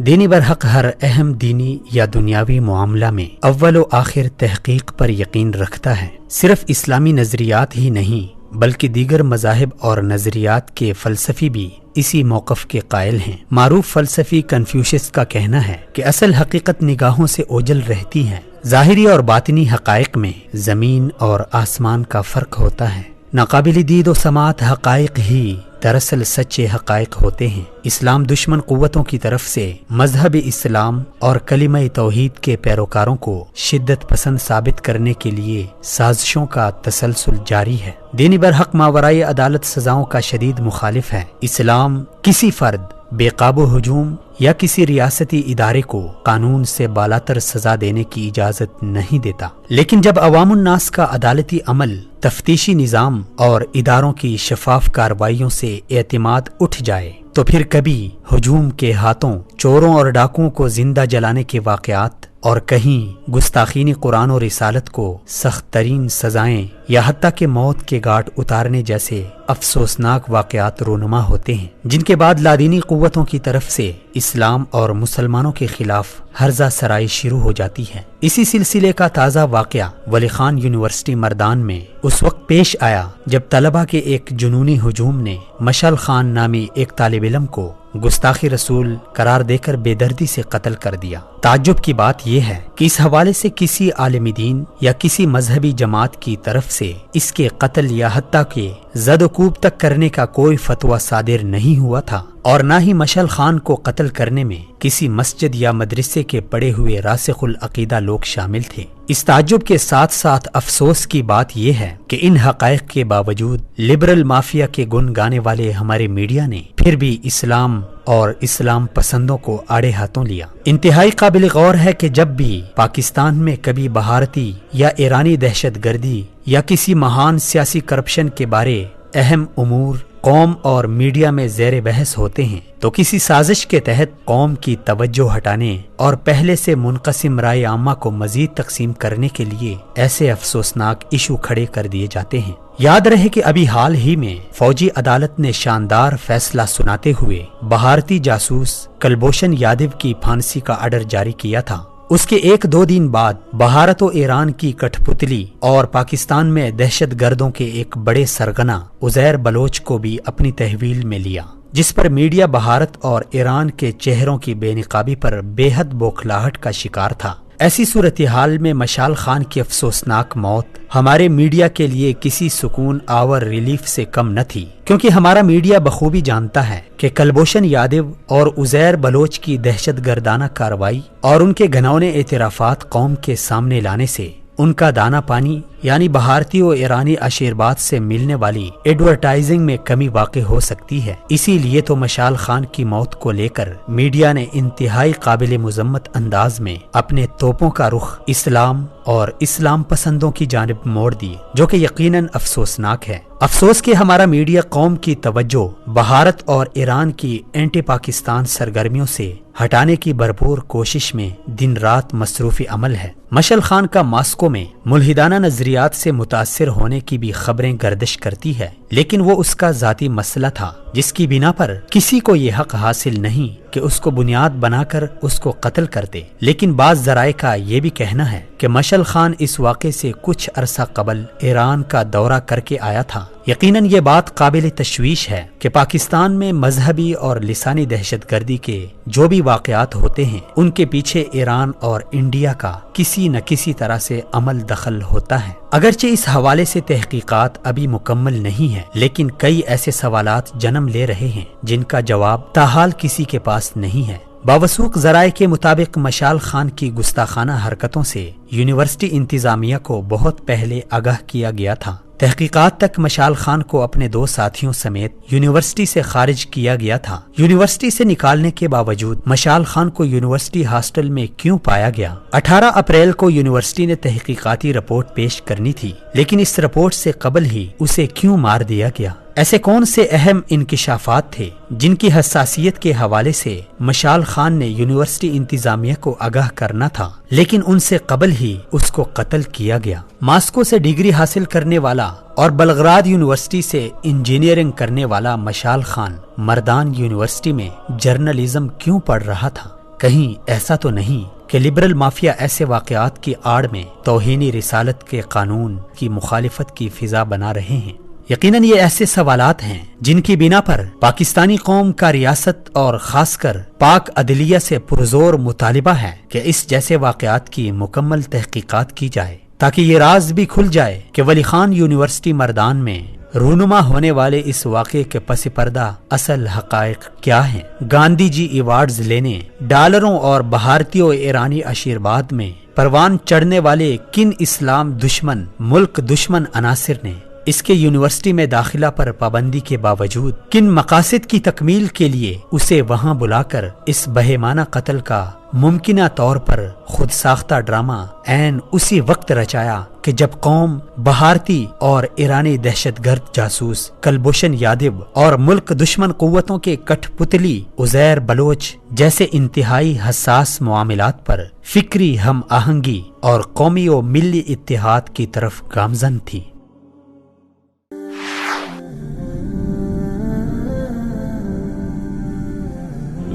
دینی برحق ہر اہم دینی یا دنیاوی معاملہ میں اول و آخر تحقیق پر یقین رکھتا ہے۔ صرف اسلامی نظریات ہی نہیں بلکہ دیگر مذاہب اور نظریات کے فلسفی بھی اسی موقف کے قائل ہیں۔ معروف فلسفی کنفیوشس کا کہنا ہے کہ اصل حقیقت نگاہوں سے اوجھل رہتی ہے، ظاہری اور باطنی حقائق میں زمین اور آسمان کا فرق ہوتا ہے۔ ناقابل دید و سماعت حقائق ہی دراصل سچے حقائق ہوتے ہیں۔ اسلام دشمن قوتوں کی طرف سے مذہب اسلام اور کلمہ توحید کے پیروکاروں کو شدت پسند ثابت کرنے کے لیے سازشوں کا تسلسل جاری ہے۔ دینی برحق ماورائے عدالت سزاؤں کا شدید مخالف ہے۔ اسلام کسی فرد، بے قابو ہجوم یا کسی ریاستی ادارے کو قانون سے بالاتر سزا دینے کی اجازت نہیں دیتا، لیکن جب عوام الناس کا عدالتی عمل، تفتیشی نظام اور اداروں کی شفاف کارروائیوں سے اعتماد اٹھ جائے تو پھر کبھی ہجوم کے ہاتھوں چوروں اور ڈاکوؤں کو زندہ جلانے کے واقعات اور کہیں گستاخینی قرآن و رسالت کو سخت ترین سزائیں یا حتیٰ کہ موت کے گھاٹ اتارنے جیسے افسوسناک واقعات رونما ہوتے ہیں، جن کے بعد لادینی قوتوں کی طرف سے اسلام اور مسلمانوں کے خلاف ہرزہ سرائی شروع ہو جاتی ہے۔ اسی سلسلے کا تازہ واقعہ ولی خان یونیورسٹی مردان میں اس وقت پیش آیا جب طلبہ کے ایک جنونی ہجوم نے مشعل خان نامی ایک طالب علم کو گستاخی رسول قرار دے کر بے دردی سے قتل کر دیا۔ تعجب کی بات یہ ہے کہ اس حوالے سے کسی عالم دین یا کسی مذہبی جماعت کی طرف سے اس کے قتل یا حتیٰ کہ زد و کوب تک کرنے کا کوئی فتویٰ صادر نہیں ہوا تھا، اور نہ ہی مشعل خان کو قتل کرنے میں کسی مسجد یا مدرسے کے پڑے ہوئے راسخ العقیدہ لوگ شامل تھے۔ اس تعجب کے ساتھ ساتھ افسوس کی بات یہ ہے کہ ان حقائق کے باوجود لبرل مافیا کے گن گانے والے ہمارے میڈیا نے پھر بھی اسلام اور اسلام پسندوں کو آڑے ہاتھوں لیا۔ انتہائی قابل غور ہے کہ جب بھی پاکستان میں کبھی بھارتی یا ایرانی دہشت گردی یا کسی مہان سیاسی کرپشن کے بارے اہم امور قوم اور میڈیا میں زیر بحث ہوتے ہیں تو کسی سازش کے تحت قوم کی توجہ ہٹانے اور پہلے سے منقسم رائے عامہ کو مزید تقسیم کرنے کے لیے ایسے افسوسناک ایشو کھڑے کر دیے جاتے ہیں۔ یاد رہے کہ ابھی حال ہی میں فوجی عدالت نے شاندار فیصلہ سناتے ہوئے بھارتی جاسوس کلبھوشن یادو کی پھانسی کا آرڈر جاری کیا تھا۔ اس کے ایک دو دن بعد بھارت و ایران کی کٹھ پتلی اور پاکستان میں دہشت گردوں کے ایک بڑے سرغنہ عزیر بلوچ کو بھی اپنی تحویل میں لیا، جس پر میڈیا بھارت اور ایران کے چہروں کی بے نقابی پر بے حد بوکھلاہٹ کا شکار تھا۔ ایسی صورتحال میں مشعل خان کی افسوسناک موت ہمارے میڈیا کے لیے کسی سکون آور ریلیف سے کم نہ تھی، کیونکہ ہمارا میڈیا بخوبی جانتا ہے کہ کلبھوشن یادو اور عزیر بلوچ کی دہشت گردانہ کارروائی اور ان کے گھناؤنے اعترافات قوم کے سامنے لانے سے ان کا دانہ پانی یعنی بھارتی و ایرانی عشیرباد سے ملنے والی ایڈورٹائزنگ میں کمی واقع ہو سکتی ہے۔ اسی لیے تو مشعل خان کی موت کو لے کر میڈیا نے انتہائی قابل مذمت انداز میں اپنے توپوں کا رخ اسلام اور اسلام پسندوں کی جانب موڑ دی، جو کہ یقیناً افسوسناک ہے۔ افسوس کہ ہمارا میڈیا قوم کی توجہ بھارت اور ایران کی اینٹی پاکستان سرگرمیوں سے ہٹانے کی بھرپور کوشش میں دن رات مصروف عمل ہے۔ مشعل خان کا ماسکو میں ملحدانہ نظریات سے متاثر ہونے کی بھی خبریں گردش کرتی ہے، لیکن وہ اس کا ذاتی مسئلہ تھا جس کی بنا پر کسی کو یہ حق حاصل نہیں کہ اس کو بنیاد بنا کر اس کو قتل کرتے۔ لیکن بعض ذرائع کا یہ بھی کہنا ہے کہ مشعل خان اس واقعے سے کچھ عرصہ قبل ایران کا دورہ کر کے آیا تھا۔ یقیناً یہ بات قابل تشویش ہے کہ پاکستان میں مذہبی اور لسانی دہشت گردی کے جو بھی واقعات ہوتے ہیں ان کے پیچھے ایران اور انڈیا کا کسی نہ کسی طرح سے عمل دخل ہوتا ہے۔ اگرچہ اس حوالے سے تحقیقات ابھی مکمل نہیں ہیں، لیکن کئی ایسے سوالات جنم لے رہے ہیں جن کا جواب تاحال کسی کے پاس نہیں ہے۔ باوثوق ذرائع کے مطابق مشعل خان کی گستاخانہ حرکتوں سے یونیورسٹی انتظامیہ کو بہت پہلے آگاہ کیا گیا تھا۔ تحقیقات تک مشعل خان کو اپنے دو ساتھیوں سمیت یونیورسٹی سے خارج کیا گیا تھا۔ یونیورسٹی سے نکالنے کے باوجود مشعل خان کو یونیورسٹی ہاسٹل میں کیوں پایا گیا؟ 18 اپریل کو یونیورسٹی نے تحقیقاتی رپورٹ پیش کرنی تھی، لیکن اس رپورٹ سے قبل ہی اسے کیوں مار دیا گیا؟ ایسے کون سے اہم انکشافات تھے جن کی حساسیت کے حوالے سے مشعل خان نے یونیورسٹی انتظامیہ کو آگاہ کرنا تھا، لیکن ان سے قبل ہی اس کو قتل کیا گیا؟ ماسکو سے ڈگری حاصل کرنے والا اور بلغراد یونیورسٹی سے انجینئرنگ کرنے والا مشعل خان مردان یونیورسٹی میں جرنلزم کیوں پڑھ رہا تھا؟ کہیں ایسا تو نہیں کہ لبرل مافیا ایسے واقعات کی آڑ میں توہینی رسالت کے قانون کی مخالفت کی فضا بنا رہے ہیں؟ یقیناً یہ ایسے سوالات ہیں جن کی بنا پر پاکستانی قوم کا ریاست اور خاص کر پاک عدلیہ سے پرزور مطالبہ ہے کہ اس جیسے واقعات کی مکمل تحقیقات کی جائے، تاکہ یہ راز بھی کھل جائے کہ ولی خان یونیورسٹی مردان میں رونما ہونے والے اس واقعے کے پس پردہ اصل حقائق کیا ہیں۔ گاندھی جی ایوارڈز لینے، ڈالروں اور بھارتی و ایرانی آشیرواد میں پروان چڑھنے والے کن اسلام دشمن، ملک دشمن عناصر نے اس کے یونیورسٹی میں داخلہ پر پابندی کے باوجود کن مقاصد کی تکمیل کے لیے اسے وہاں بلا کر اس بہیمانہ قتل کا ممکنہ طور پر خود ساختہ ڈرامہ عین اسی وقت رچایا کہ جب قوم بھارتی اور ایرانی دہشت گرد جاسوس کلبھوشن یادو اور ملک دشمن قوتوں کے کٹھ پتلی عزیر بلوچ جیسے انتہائی حساس معاملات پر فکری ہم آہنگی اور قومی و ملی اتحاد کی طرف گامزن تھی۔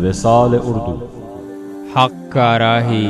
وصال اردو، حق کا راہی